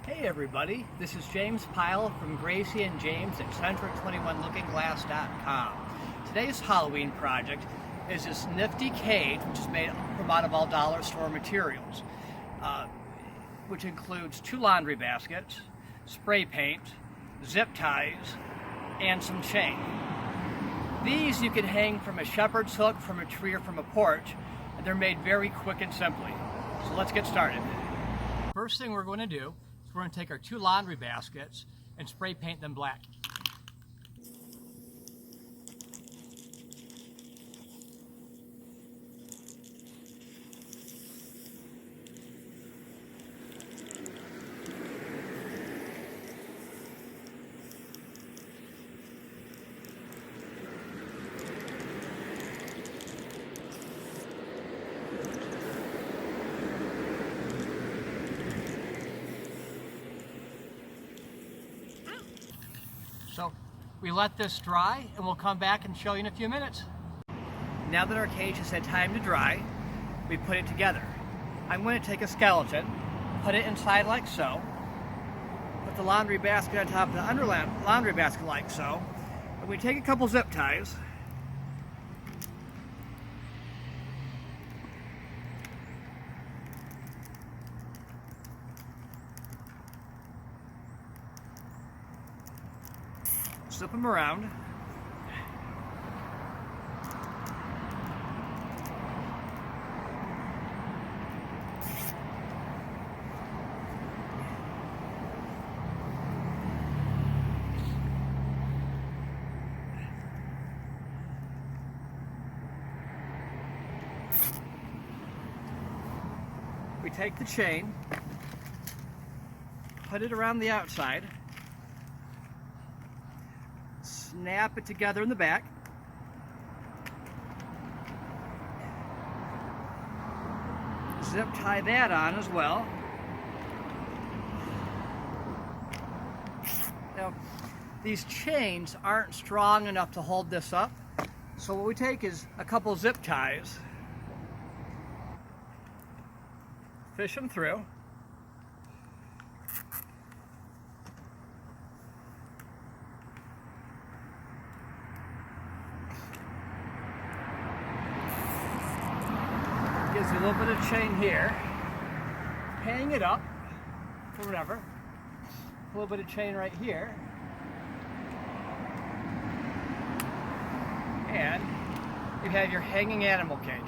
Hey everybody, this is James Pyle from Gracie and James at Centric21LookingGlass.com. Today's Halloween project is this nifty cage, which is made from out of all dollar store materials, which includes 2 laundry baskets, spray paint, zip ties, and some chain. These you can hang from a shepherd's hook, from a tree, or from a porch, and they're made very quick and simply. So let's get started. First thing we're going to do is we're going to take our 2 laundry baskets and spray paint them black. So we let this dry and we'll come back and show you in a few minutes. Now that our cage has had time to dry, we put it together. I'm going to take a skeleton, put it inside like so, put the laundry basket on top of the laundry basket like so, and we take a couple zip ties, slip them around, we take the chain, put it around the outside, snap it together in the back, zip tie that on as well. Now, these chains aren't strong enough to hold this up, so what we take is a couple zip ties, fish them through, gives you a little bit of chain here, hang it up or whatever, a little bit of chain right here, and you have your hanging animal cage.